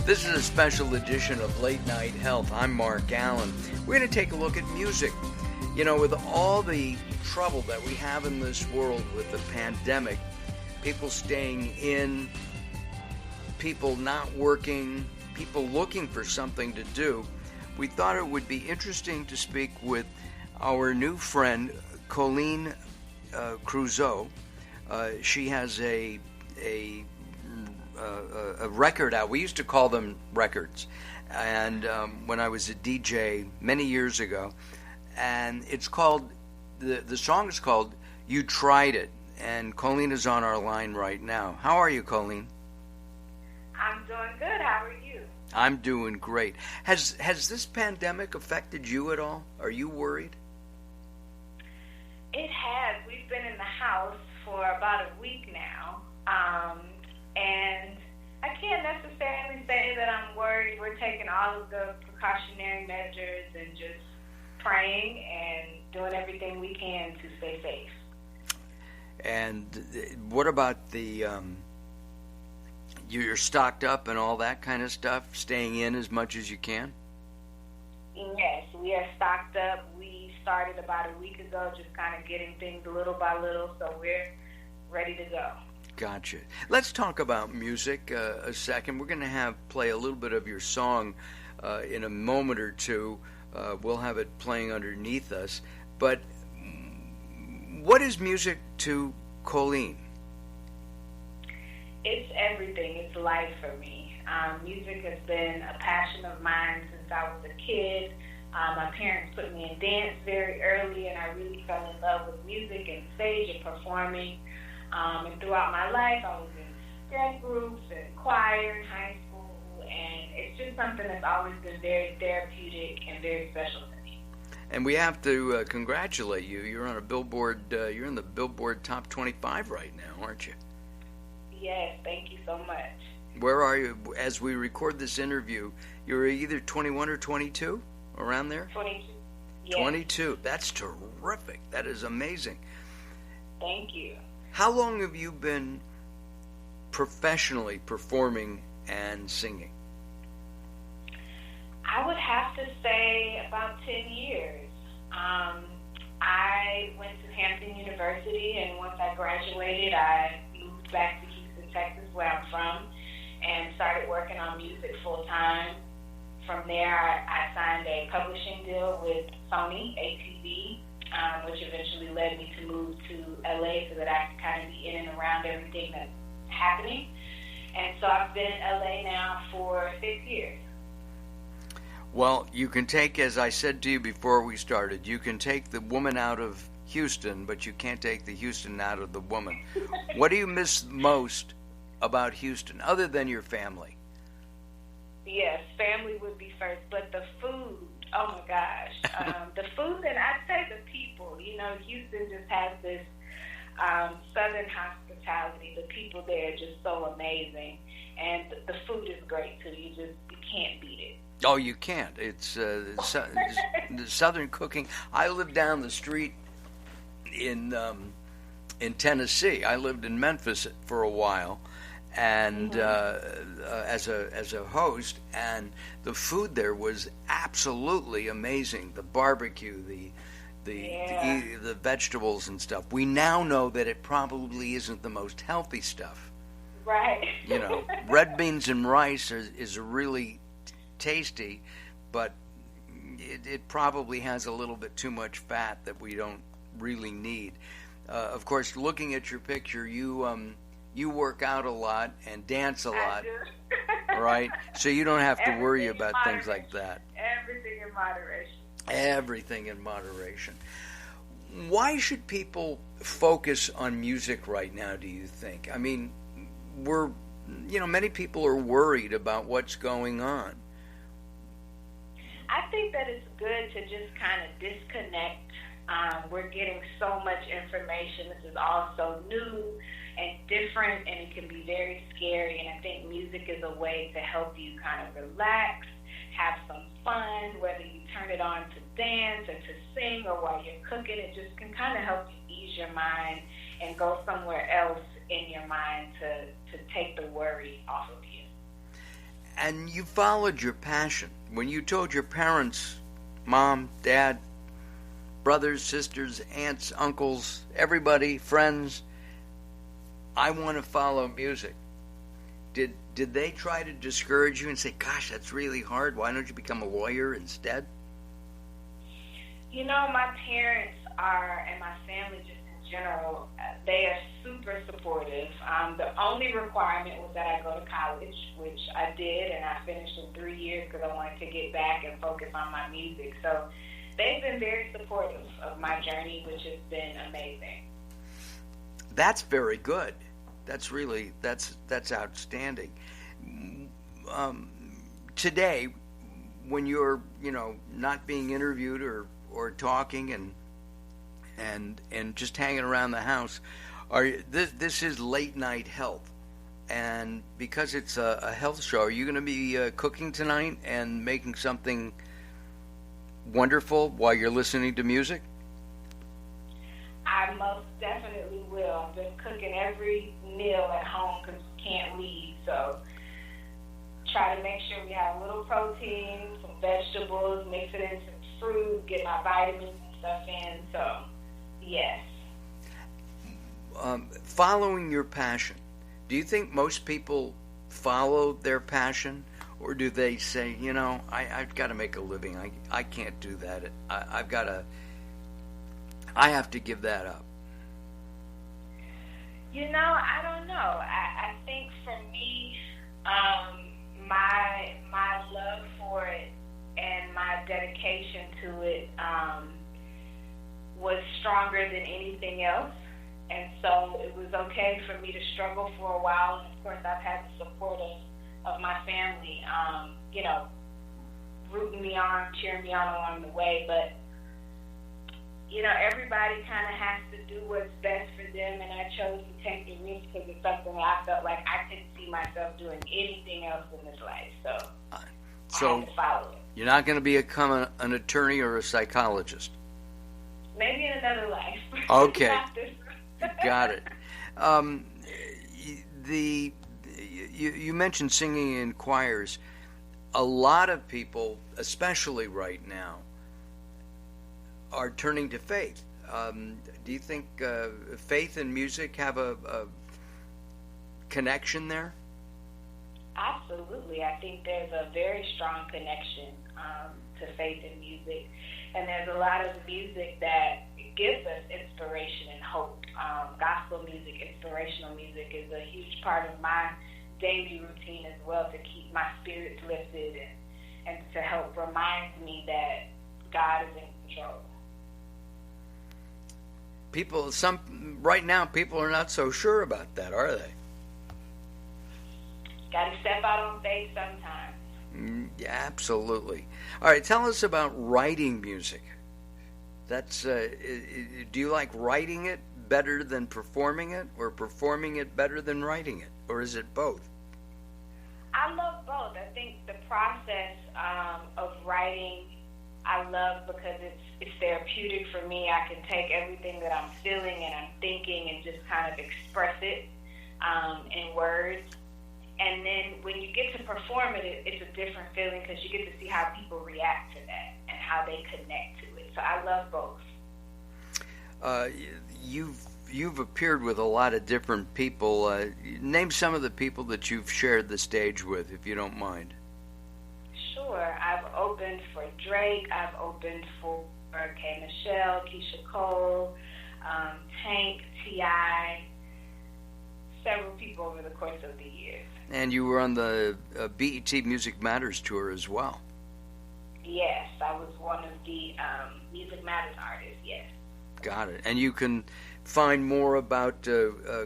This is a special edition of Late Night Health. I'm Mark Allen. We're going to take a look at music. You know, with all the trouble that we have in this world with the pandemic, people staying in, people not working, people looking for something to do, we thought it would be interesting to speak with our new friend, Colleen Crusoe. She has a record out. We used to call them records. And when I was a DJ many years ago, and it's called, the song is called You Tried It. And Colleen is on our line right now. How are you, Colleen? I'm doing good. How are you? I'm doing great. Has this pandemic affected you at all? Are you worried? It has. We've been in the house for about a week now. And I can't necessarily say that I'm worried. We're taking all of the precautionary measures and just praying and doing everything we can to stay safe. And what about the, you're stocked up and all that kind of stuff, staying in as much as you can? Yes, we are stocked up. We started about a week ago, just kind of getting things little by little, so we're ready to go. Gotcha. Let's talk about music a second. We're going to play a little bit of your song in a moment or two. We'll have it playing underneath us. But what is music to Colleen? It's everything. It's life for me. Music has been a passion of mine since I was a kid. My parents put me in dance very early, and I really fell in love with music and stage and performing. And throughout my life, I was in dance groups and choir in high school, and it's just something that's always been very therapeutic and very special to me. And we have to congratulate you. You're on a Billboard. You're in the Billboard Top 25 right now, aren't you? Yes, thank you so much. Where are you as we record this interview? You're either 21 or 22, around there? 22. Yes. 22. That's terrific. That is amazing. Thank you. How long have you been professionally performing and singing? I would have to say about 10 years. I went to Hampton University, and once I graduated, I moved back to Houston, Texas, where I'm from, and started working on music full-time. From there, I signed a publishing deal with Sony, ATV, which eventually led me to move to LA so that I could kind of be in and around everything that's happening. And so I've been in LA now for 6 years. Well, you can take, as I said to you before we started, you can take the woman out of Houston, but you can't take the Houston out of the woman. What do you miss most about Houston, other than your family? Yes, family would be first, but the food, oh my gosh. The food, and I'd say the people. You know, Houston just has this southern hospitality. The people there are just so amazing. And the food is great, too. You can't beat it. Oh, you can't. It's the southern cooking. I lived down the street in Tennessee. I lived in Memphis for a while, and as a host, and the food there was absolutely amazing. The barbecue, the vegetables and stuff. We now know that it probably isn't the most healthy stuff. Right. You know, red beans and rice is really tasty, but it probably has a little bit too much fat that we don't really need. Of course, looking at your picture, you work out a lot and dance a lot, right? So you don't have to worry about things like that. Everything in moderation. Everything in moderation. Why should people focus on music right now, do you think? I mean, many people are worried about what's going on. I think that it's good to just kind of disconnect. We're getting so much information. This is all so new and different, and it can be very scary. And I think music is a way to help you kind of relax, have some fun, whether you turn it on to dance or to sing or while you're cooking. It just can kind of help you ease your mind and go somewhere else in your mind to take the worry off of you. And you followed your passion. When you told your parents, mom, dad, brothers, sisters, aunts, uncles, everybody, friends, I want to follow music. Did they try to discourage you and say, gosh, that's really hard, why don't you become a lawyer instead? You know, my parents are, and my family just in general, they are super supportive. The only requirement was that I go to college, which I did, and I finished in 3 years because I wanted to get back and focus on my music. So they've been very supportive of my journey, which has been amazing. That's very good. That's outstanding. Today, when you're, not being interviewed or talking and just hanging around the house, this is late night health, and because it's a health show, are you going to be cooking tonight and making something wonderful while you're listening to music? I most definitely will. I've been cooking every meal at home because we can't leave, so try to make sure we have a little protein, some vegetables, mix it in some fruit, get my vitamins and stuff in, so yes. Following your passion, do you think most people follow their passion, or do they say, I've got to make a living, I can't do that, I have to give that up? I don't know. I think for me, my love for it and my dedication to it was stronger than anything else. And so it was okay for me to struggle for a while. And of course, I've had the support of my family, rooting me on, cheering me on along the way. But everybody kind of has to do what's best for them, and I chose to take the risk because it's something that I felt like I couldn't see myself doing anything else in this life, so I had to follow it. You're not going to become an attorney or a psychologist? Maybe in another life. Okay. Got it. You mentioned singing in choirs. A lot of people, especially right now, are turning to faith. Do you think faith and music have a connection there? Absolutely. I think there's a very strong connection to faith and music. And there's a lot of music that gives us inspiration and hope. Gospel music, inspirational music is a huge part of my daily routine as well, to keep my spirits lifted and to help remind me that God is in control. Right now, people are not so sure about that, are they? Got to step out on faith sometimes. Yeah, absolutely. All right, tell us about writing music. That's do you like writing it better than performing it, or performing it better than writing it, or is it both? I love both. I think the process of writing I love because it's therapeutic for me. I can take everything that I'm feeling and I'm thinking and just kind of express it in words. And then when you get to perform it, it's a different feeling because you get to see how people react to that and how they connect to it. So I love both. You've appeared with a lot of different people. Name some of the people that you've shared the stage with, if you don't mind. Sure. I've opened for Drake. I've opened for K. Michelle, Keisha Cole, Tank, T.I., several people over the course of the years. And you were on the BET Music Matters tour as well. Yes, I was one of the Music Matters artists, yes. Got it. And you can find more about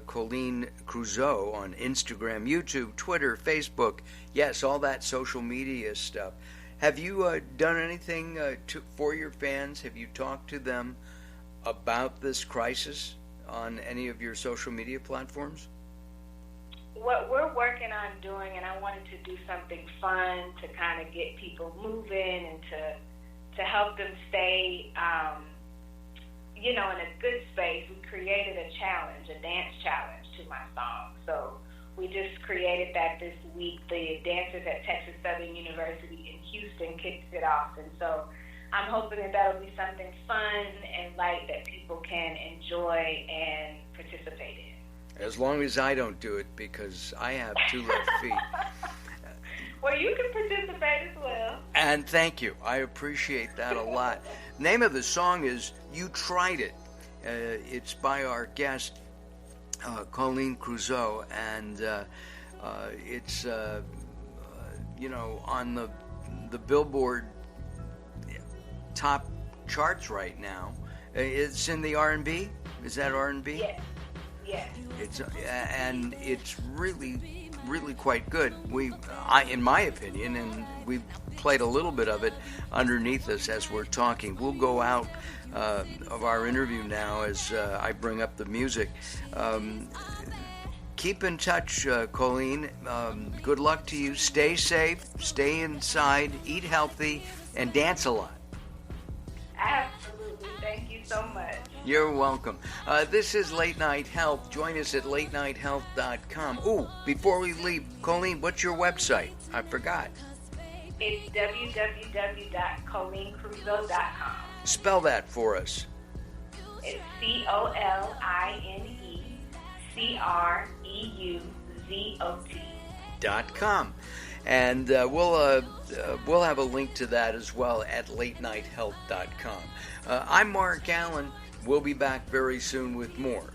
Colleen Crusoe on Instagram, YouTube, Twitter, Facebook. Yes, all that social media stuff. Have you done anything for your fans? Have you talked to them about this crisis on any of your social media platforms? What we're working on doing, and I wanted to do something fun to kind of get people moving and to help them stay in a good space. We created a challenge, a dance challenge to my song. So we just created that this week. The dancers at Texas Southern University in Houston kicked it off, and so I'm hoping that that'll be something fun and light that people can enjoy and participate in. As long as I don't do it, because I have 2 left feet. Well, you can participate as well. And thank you. I appreciate that a lot. Name of the song is You Tried It. It's by our guest, Colleen Crusoe, and it's, on the Billboard top charts right now. It's in the R&B. Is that R&B? Yes. Yes. It's really quite good. In my opinion, and we've played a little bit of it underneath us as we're talking. We'll go out of our interview now as I bring up the music. Keep in touch, Colleen. Good luck to you. Stay safe, stay inside, eat healthy, and dance a lot. Absolutely. Thank you so much. You're welcome. This is Late Night Health. Join us at latenighthealth.com. Ooh, before we leave, Colleen, what's your website? I forgot. It's www.colleencrusoe.com. Spell that for us. It's COLINECREUZOT.com. And we'll have a link to that as well at latenighthealth.com. I'm Mark Allen. We'll be back very soon with more